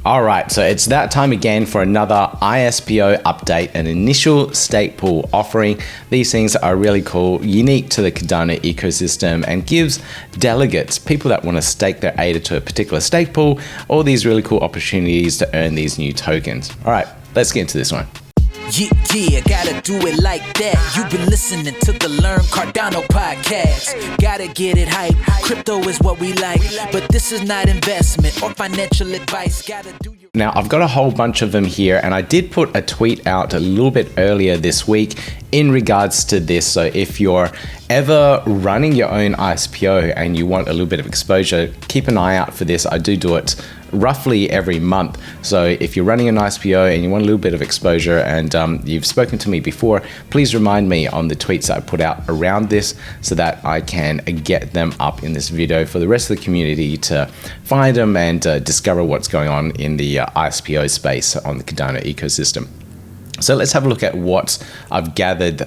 All right, so it's that time again for another ISPO update, an initial stake pool offering. These things are really cool, unique to the Cardano ecosystem, and gives delegates, people that want to stake their ADA to a particular stake pool, all these really cool opportunities to earn these new tokens. All right, let's get into this one. Yeah, gotta do it like that. You've been listening to the Learn Cardano podcast. Gotta get it hype. Crypto is what we like, but this is not investment or financial advice. Gotta do your... Now, I've got a whole bunch of them here, and I did put a tweet out a little bit earlier this week in regards to this. So if you're ever running your own ISPO and you want a little bit of exposure, keep an eye out for this. I do it roughly every month. So if you're running an ISPO and you want a little bit of exposure and you've spoken to me before, please remind me on the tweets that I put out around this so that I can get them up in this video for the rest of the community to find them and discover what's going on in the ISPO space on the Cardano ecosystem. So let's have a look at what I've gathered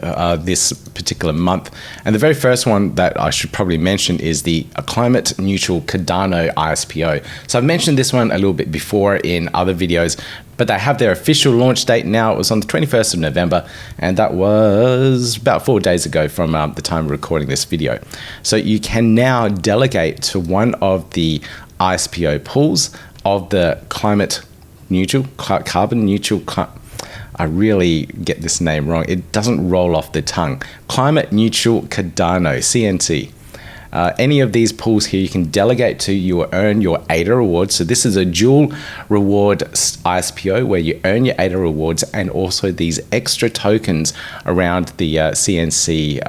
this particular month. And the very first one that I should probably mention is the climate neutral Cardano ISPO. So I've mentioned this one a little bit before in other videos, but they have their official launch date now. It was on the 21st of November, and that was about 4 days ago from the time of recording this video. So you can now delegate to one of the ISPO pools of the climate neutral, carbon neutral, I really get this name wrong. It doesn't roll off the tongue. Climate Neutral Cardano, CNT. Any of these pools here, you can delegate to, you will earn your ADA rewards. So this is a dual reward ISPO where you earn your ADA rewards and also these extra tokens around the CNC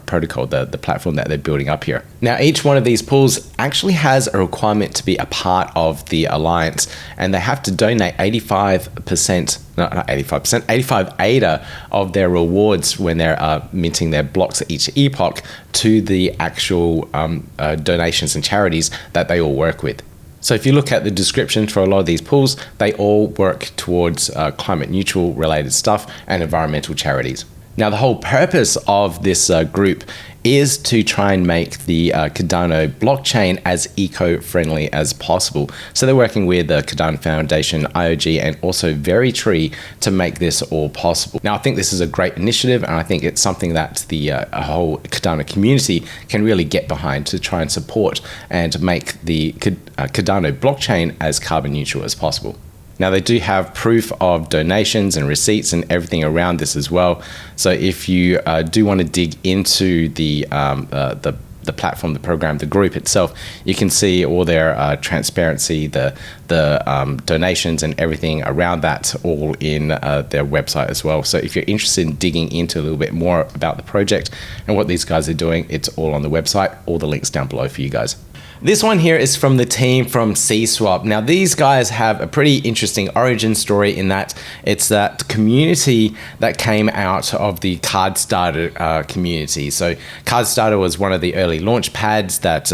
protocol, the platform that they're building up here. Now, each one of these pools actually has a requirement to be a part of the alliance, and they have to donate 85%, not 85%, 85 ADA of their rewards when they're minting their blocks at each epoch to the actual donations and charities that they all work with. So if you look at the description for a lot of these pools, they all work towards climate neutral related stuff and environmental charities. Now, the whole purpose of this group is to try and make the Cardano blockchain as eco-friendly as possible. So they're working with the Cardano Foundation, IOG, and also Veritree to make this all possible. Now, I think this is a great initiative, and I think it's something that the whole Cardano community can really get behind to try and support and make the Cardano blockchain as carbon neutral as possible. Now, they do have proof of donations and receipts and everything around this as well. So if you do want to dig into the platform, the program, the group itself, you can see all their transparency, the donations and everything around that all in their website as well. So if you're interested in digging into a little bit more about the project and what these guys are doing, it's all on the website. All the links down below for you guys. This one here is from the team from CSwap. Now, these guys have a pretty interesting origin story in that it's that community that came out of the Cardstarter community. So Cardstarter was one of the early launch pads that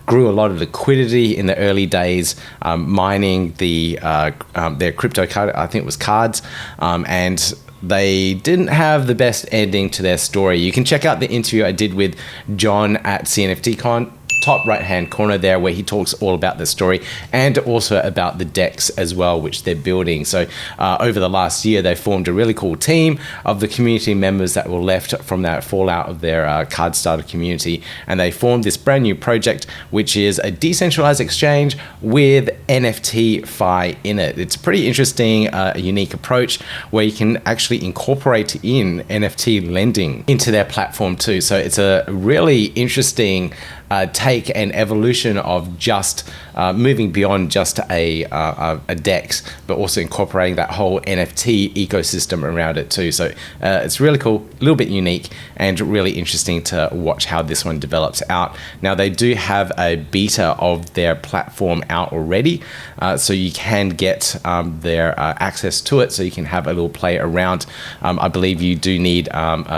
grew a lot of liquidity in the early days, mining their crypto card, I think it was cards, and they didn't have the best ending to their story. You can check out the interview I did with John at CNFTCon, top right hand corner there, where he talks all about the story and also about the decks as well, which they're building. So over the last year, they formed a really cool team of the community members that were left from that fallout of their Cardstarter community, and they formed this brand new project, which is a decentralized exchange with NFT Fi in it. It's a pretty interesting, unique approach where you can actually incorporate in NFT lending into their platform too. So it's a really interesting take and evolution of just moving beyond just a DEX, but also incorporating that whole NFT ecosystem around it too. So it's really cool, a little bit unique, and really interesting to watch how this one develops out. Now, they do have a beta of their platform out already, so you can get their access to it, so you can have a little play around. I believe you do need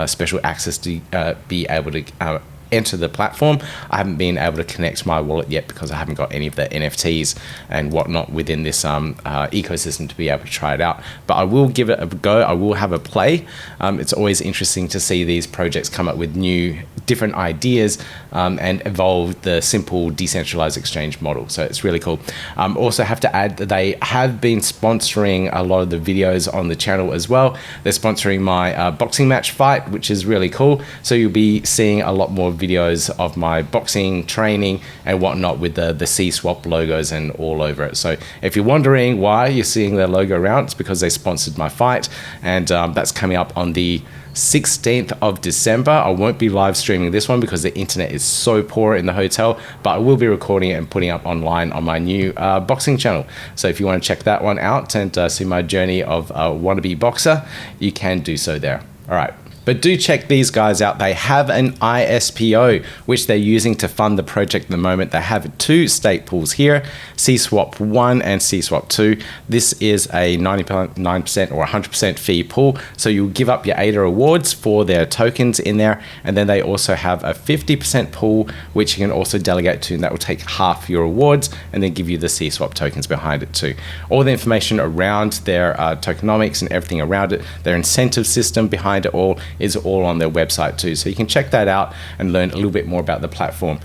special access to be able to enter the platform. I haven't been able to connect my wallet yet because I haven't got any of the NFTs and whatnot within this ecosystem to be able to try it out. But I will give it a go. I will have a play. It's always interesting to see these projects come up with new, different ideas and evolve the simple decentralized exchange model. So it's really cool. Also have to add that they have been sponsoring a lot of the videos on the channel as well. They're sponsoring my boxing match fight, which is really cool. So you'll be seeing a lot more videos of my boxing training and whatnot with the CSwap logos and all over it. So if you're wondering why you're seeing their logo around, it's because they sponsored my fight, and that's coming up on the 16th of December. I won't be live streaming this one because the internet is so poor in the hotel, but I will be recording it and putting it up online on my new boxing channel. So if you want to check that one out and see my journey of a wannabe boxer, you can do so there. All right. But do check these guys out. They have an ISPO, which they're using to fund the project at the moment. They have two stake pools here, CSwap 1 and CSwap 2. This is a 99% or 100% fee pool. So you'll give up your ADA rewards for their tokens in there. And then they also have a 50% pool, which you can also delegate to, and that will take half your rewards and then give you the CSwap tokens behind it too. All the information around their tokenomics and everything around it, their incentive system behind it all, is all on their website too. So you can check that out and learn a little bit more about the platform.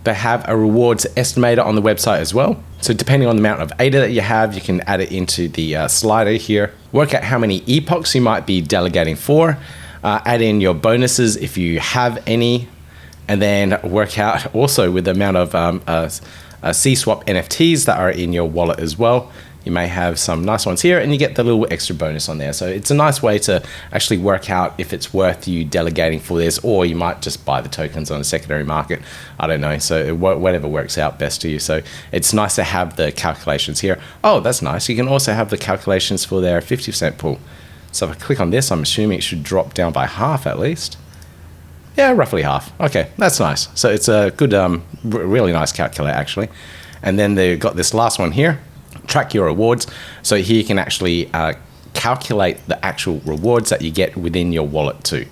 They have a rewards estimator on the website as well. So depending on the amount of ADA that you have, you can add it into the slider here. Work out how many epochs you might be delegating for. Add in your bonuses if you have any. And then work out also with the amount of CSwap NFTs that are in your wallet as well. You may have some nice ones here and you get the little extra bonus on there. So it's a nice way to actually work out if it's worth you delegating for this, or you might just buy the tokens on the secondary market. I don't know. So whatever works out best to you. So it's nice to have the calculations here. Oh, that's nice. You can also have the calculations for their 50% pool. So if I click on this, I'm assuming it should drop down by half at least. Yeah, roughly half. Okay, that's nice. So it's a good, really nice calculator actually. And then they've got this last one here. Track your rewards. So here you can actually calculate the actual rewards that you get within your wallet too.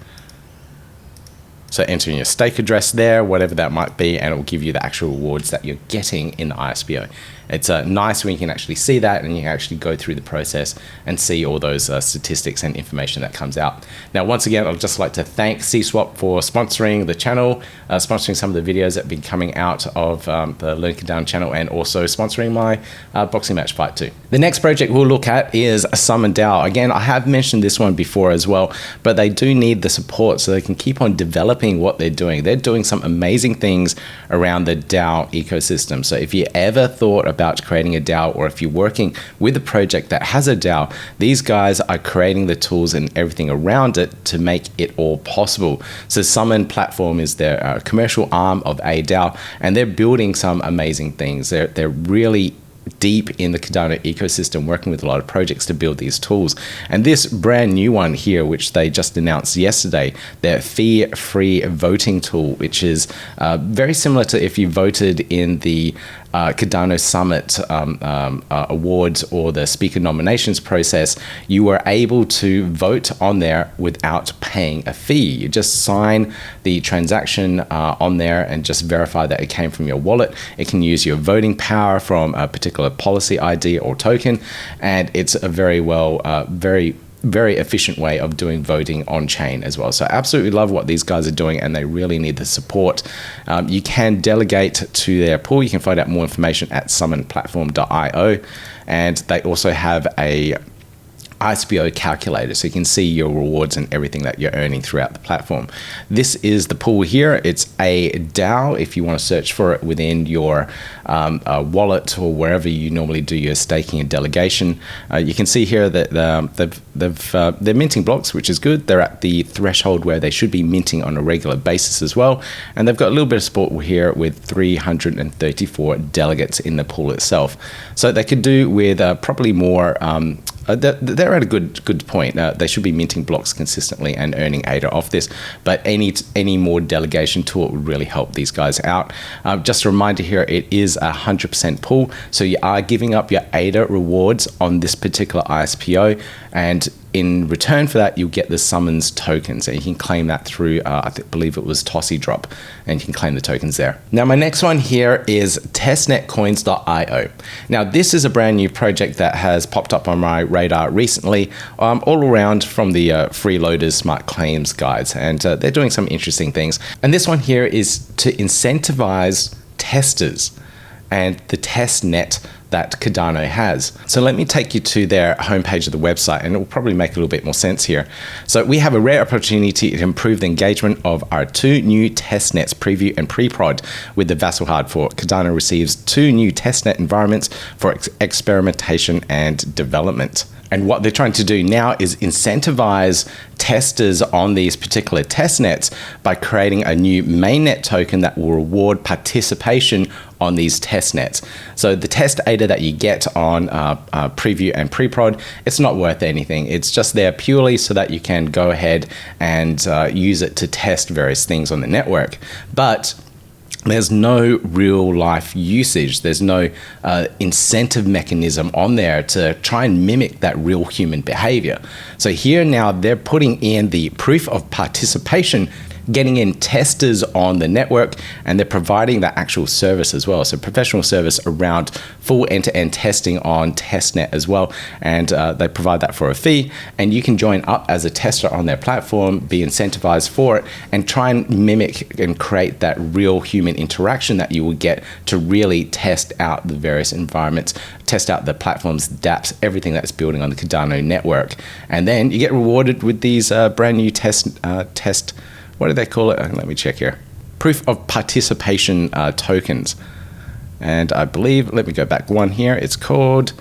So enter in your stake address there, whatever that might be, and it will give you the actual rewards that you're getting in the ISPO. It's nice when you can actually see that and you can actually go through the process and see all those statistics and information that comes out. Now, once again, I'd just like to thank CSwap for sponsoring the channel, sponsoring some of the videos that have been coming out of the Learn Cardano channel, and also sponsoring my boxing match fight too. The next project we'll look at is Summon DAO. Again, I have mentioned this one before as well, but they do need the support so they can keep on developing what they're doing. They're doing some amazing things around the DAO ecosystem. So if you ever thought about creating a DAO, or if you're working with a project that has a DAO, these guys are creating the tools and everything around it to make it all possible. So Summon platform is their commercial arm of a DAO, and they're building some amazing things. They're really deep in the Cardano ecosystem, working with a lot of projects to build these tools. And this brand new one here, which they just announced yesterday, their fee-free voting tool, which is very similar to if you voted in the Cardano Summit awards or the speaker nominations process. You were able to vote on there without paying a fee. You just sign the transaction on there and just verify that it came from your wallet. It can use your voting power from a particular policy ID or token, and it's a very very efficient way of doing voting on chain as well. So absolutely love what these guys are doing, and they really need the support. You can delegate to their pool. You can find out more information at summonplatform.io, and they also have a ISPO calculator, so you can see your rewards and everything that you're earning throughout the platform. This is the pool here. It's a DAO if you want to search for it within your wallet or wherever you normally do your staking and delegation. You can see here that they're minting blocks, which is good. They're at the threshold where they should be minting on a regular basis as well. And they've got a little bit of support here with 334 delegates in the pool itself. So they could do with probably more. They're at a good point. They should be minting blocks consistently and earning ADA off this, but any more delegation tool would really help these guys out. Just a reminder here, it is 100% pool, so you are giving up your ADA rewards on this particular ISPO, and in return for that, you'll get the summons tokens, and you can claim that through, believe it was Tossy Drop, and you can claim the tokens there. Now, my next one here is testnetcoins.io. Now, this is a brand new project that has popped up on my radar recently, all around from the freeloaders smart claims guides, and they're doing some interesting things. And this one here is to incentivize testers and the test net that Cardano has. So let me take you to their homepage of the website, and it will probably make a little bit more sense here. So we have a rare opportunity to improve the engagement of our 2 new testnets, preview and pre-prod, with the Vassal hard fork. Cardano receives 2 new testnet environments for experimentation and development. And what they're trying to do now is incentivize testers on these particular testnets by creating a new mainnet token that will reward participation on these testnets. So the test ADA that you get on preview and pre-prod, it's not worth anything. It's just there purely so that you can go ahead and use it to test various things on the network. But there's no real life usage. There's no incentive mechanism on there to try and mimic that real human behavior. So here now they're putting in the proof of participation, getting in testers on the network, and they're providing that actual service as well. So professional service around full end-to-end testing on testnet as well. And they provide that for a fee, and you can join up as a tester on their platform, be incentivized for it, and try and mimic and create that real human interaction that you will get to really test out the various environments, test out the platform's dApps, everything that's building on the Cardano network. And then you get rewarded with these brand new what do they call it? Let me check here. Proof of participation tokens. And I believe, let me go back one here. It's called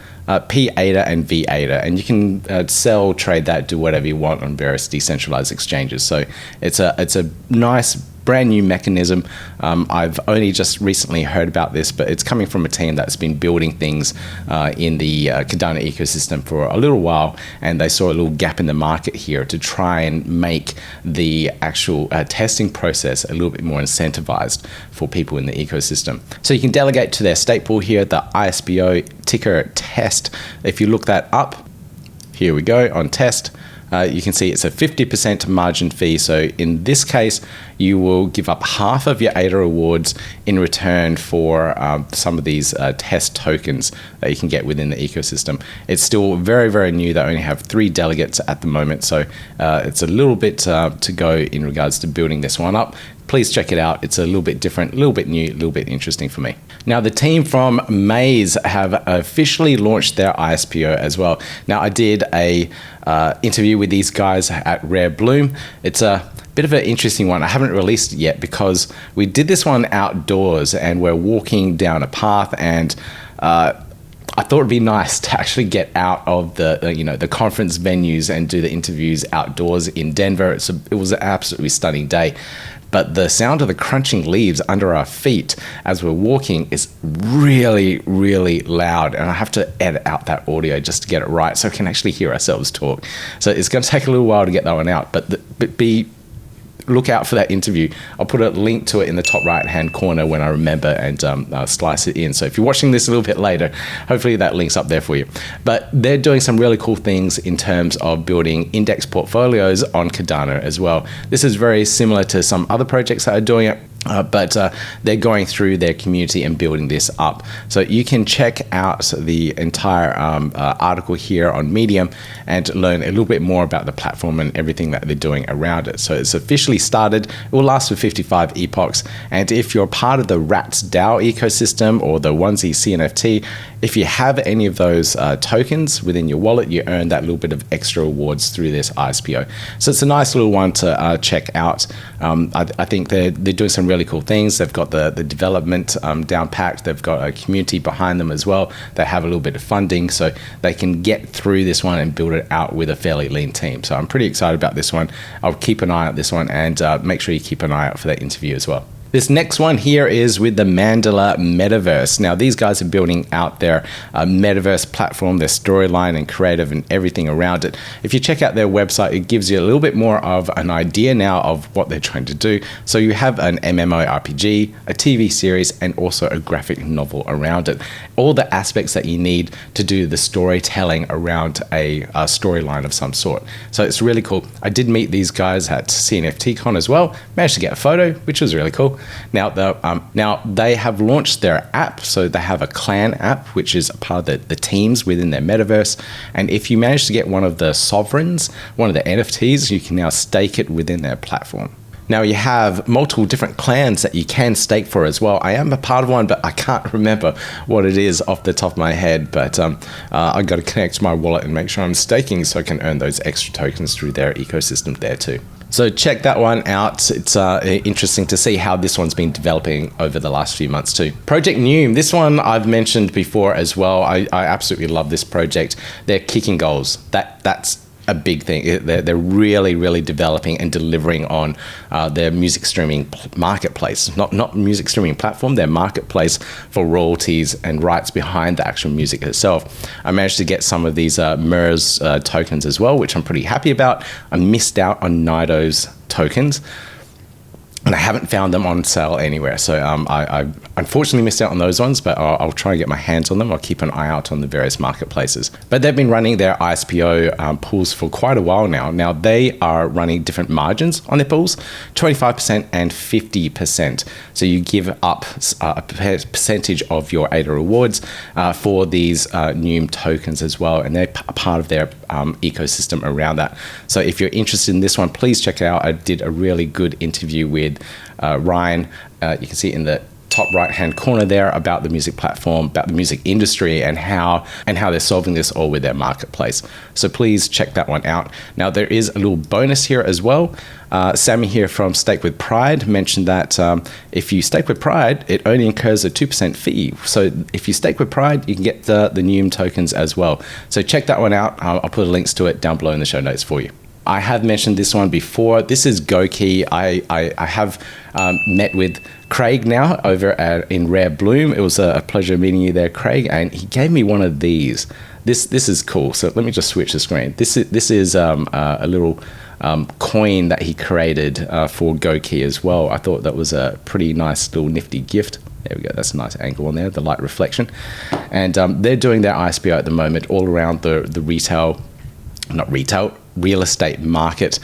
P-ADA and V-ADA. And you can sell, trade that, do whatever you want on various decentralized exchanges. So it's a nice brand new mechanism. I've only just recently heard about this, but it's coming from a team that's been building things in the Cardano ecosystem for a little while, and they saw a little gap in the market here to try and make the actual testing process a little bit more incentivized for people in the ecosystem. So you can delegate to their stake pool here, the ISPO ticker test. If you look that up, here we go on test. You can see it's a 50% margin fee. So in this case, you will give up half of your ADA rewards in return for some of these test tokens that you can get within the ecosystem. It's still very, very new. They only have 3 delegates at the moment. So it's a little bit to go in regards to building this one up. Please check it out. It's a little bit different, a little bit new, a little bit interesting for me. Now, the team from Mayz have officially launched their ISPO as well. Now, I did a interview with these guys at Rare Bloom. It's a bit of an interesting one. I haven't released it yet because we did this one outdoors and we're walking down a path, and I thought it'd be nice to actually get out of the conference venues and do the interviews outdoors in Denver. It was an absolutely stunning day. But the sound of the crunching leaves under our feet as we're walking is really, really loud. And I have to edit out that audio just to get it right so I can actually hear ourselves talk. So it's going to take a little while to get that one out. But look out for that interview. I'll put a link to it in the top right-hand corner when I remember, and slice it in. So if you're watching this a little bit later, hopefully that link's up there for you. But they're doing some really cool things in terms of building index portfolios on Cardano as well. This is very similar to some other projects that are doing it. But they're going through their community and building this up. So you can check out the entire article here on Medium and learn a little bit more about the platform and everything that they're doing around it. So it's officially started. It will last for 55 epochs. And if you're part of the RATS DAO ecosystem or the Onesie CNFT, if you have any of those tokens within your wallet, you earn that little bit of extra rewards through this ISPO. So it's a nice little one to check out. I think they're doing some really cool things. They've got the development down packed. They've got a community behind them as well. They have a little bit of funding, so they can get through this one and build it out with a fairly lean team. So I'm pretty excited about this one. I'll keep an eye on this one, and make sure you keep an eye out for that interview as well. This next one here is with the Mandala Metaverse. Now, these guys are building out their Metaverse platform, their storyline and creative and everything around it. If you check out their website, it gives you a little bit more of an idea now of what they're trying to do. So you have an MMORPG, a TV series, and also a graphic novel around it. All the aspects that you need to do the storytelling around a storyline of some sort. So it's really cool. I did meet these guys at CNFTCon as well. Managed to get a photo, which was really cool. Now they have launched their app. So they have a clan app, which is a part of the teams within their metaverse. And if you manage to get one of the sovereigns, one of the NFTs, you can now stake it within their platform. Now you have multiple different clans that you can stake for as well. I am a part of one, but I can't remember what it is off the top of my head. But I've got to connect my wallet and make sure I'm staking so I can earn those extra tokens through their ecosystem there too. So check that one out. It's interesting to see how this one's been developing over the last few months too. Project NEWM, this one I've mentioned before as well. I absolutely love this project. They're kicking goals. That's a big thing. They're really developing and delivering on their music streaming marketplace. Not music streaming platform, their marketplace for royalties and rights behind the actual music itself. I managed to get some of these Mayz tokens as well, which I'm pretty happy about. I missed out on Nido's tokens, and I haven't found them on sale anywhere. So I unfortunately missed out on those ones, but I'll try and get my hands on them. I'll keep an eye out on the various marketplaces. But they've been running their ISPO pools for quite a while now. Now they are running different margins on their pools, 25% and 50%. So you give up a percentage of your ADA rewards for these NEWM tokens as well. And they're part of their ecosystem around that. So if you're interested in this one, please check it out. I did a really good interview with Ryan. You can see it in the top right hand corner there about the music platform, about the music industry, and how they're solving this all with their marketplace. So please check that one out. Now there is a little bonus here as well. Sammy here from Stake with Pride mentioned that if you stake with Pride, it only incurs a 2% fee. So if you stake with Pride, you can get the NEWM tokens as well. So check that one out. I'll put links to it down below in the show notes for you. I have mentioned this one before. This is GoKey. I have met with Craig now over in Rare Bloom. It was a pleasure meeting you there, Craig, and he gave me one of these. This is cool. So let me just switch the screen. This is a little coin that he created for GoKey as well. I thought that was a pretty nice little nifty gift. There we go. That's a nice angle on there, the light reflection. And they're doing their ISPO at the moment all around the real estate market.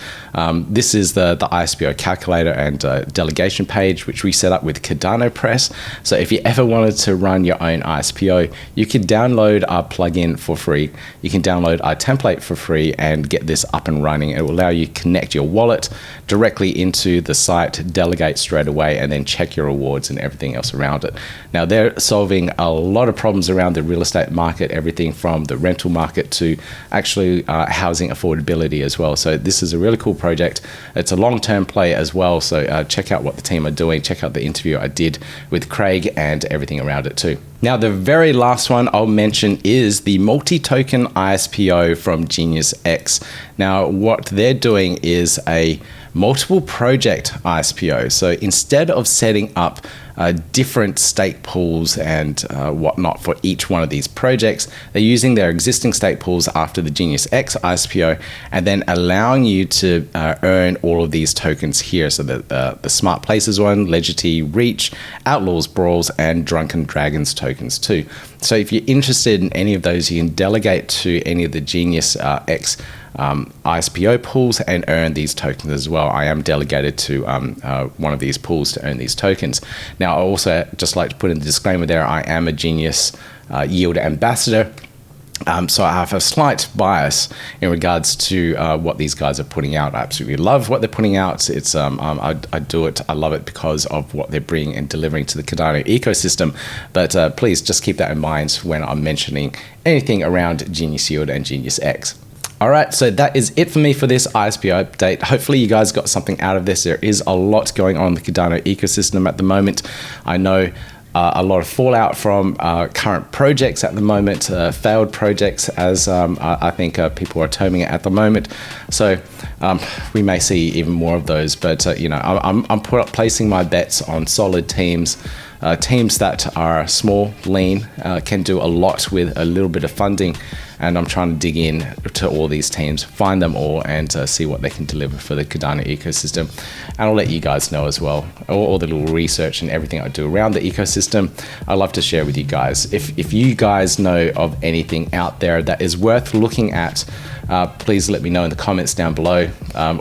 This is the ISPO calculator and delegation page, which we set up with Cardano Press. So if you ever wanted to run your own ISPO, you can download our plugin for free. You can download our template for free and get this up and running. It will allow you to connect your wallet directly into the site, Delegate straight away, and then check your rewards and everything else around it. Now they're solving a lot of problems around the real estate market, everything from the rental market to actually housing affordability as well. So this is a really cool project. It's a long-term play as well. So check out what the team are doing. Check out the interview I did with Craig and everything around it too. Now, the very last one I'll mention is the multi-token ISPO from Genius X. Now, what they're doing is a multiple project ISPO. So instead of setting up different stake pools and whatnot for each one of these projects, they're using their existing stake pools after the Genius X ISPO and then allowing you to earn all of these tokens here. So the Smart Places one, Legity, Reach, Outlaws, Brawls, and Drunken Dragons tokens too. So if you're interested in any of those, you can delegate to any of the Genius X ISPO pools and earn these tokens as well. I am delegated to one of these pools to earn these tokens. Now, I also just like to put in the disclaimer there, I am a Genius Yield ambassador. So I have a slight bias in regards to what these guys are putting out. I absolutely love what they're putting out. It's I do it. I love it because of what they're bringing and delivering to the Cardano ecosystem. But please just keep that in mind when I'm mentioning anything around Genius Yield and Genius X. All right, so that is it for me for this ISPO update. Hopefully you guys got something out of this. There is a lot going on in the Cardano ecosystem at the moment. I know a lot of fallout from current projects at the moment, failed projects, as I think people are terming it at the moment. So we may see even more of those. But I'm placing my bets on solid teams. Teams that are small, lean, can do a lot with a little bit of funding, and I'm trying to dig in to all these teams, find them all, and see what they can deliver for the Cardano ecosystem. And I'll let you guys know as well, all the little research and everything I do around the ecosystem. I love to share with you guys. If you guys know of anything out there that is worth looking at, please let me know in the comments down below.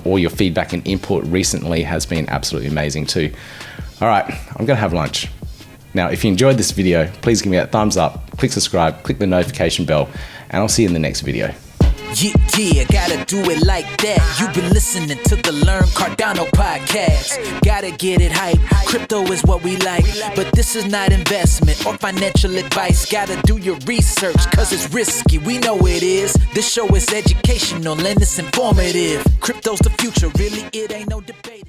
All your feedback and input recently has been absolutely amazing too. All right, I'm gonna have lunch. Now, if you enjoyed this video, please give me that thumbs up, click subscribe, click the notification bell, and I'll see you in the next video. Yeah, gotta do it like that. You've been listening to the Learn Cardano podcast. Gotta get it hype. Crypto is what we like, but this is not investment or financial advice. Gotta do your research, cause it's risky. We know it is. This show is educational and it's informative. Crypto's the future, really, it ain't no debate.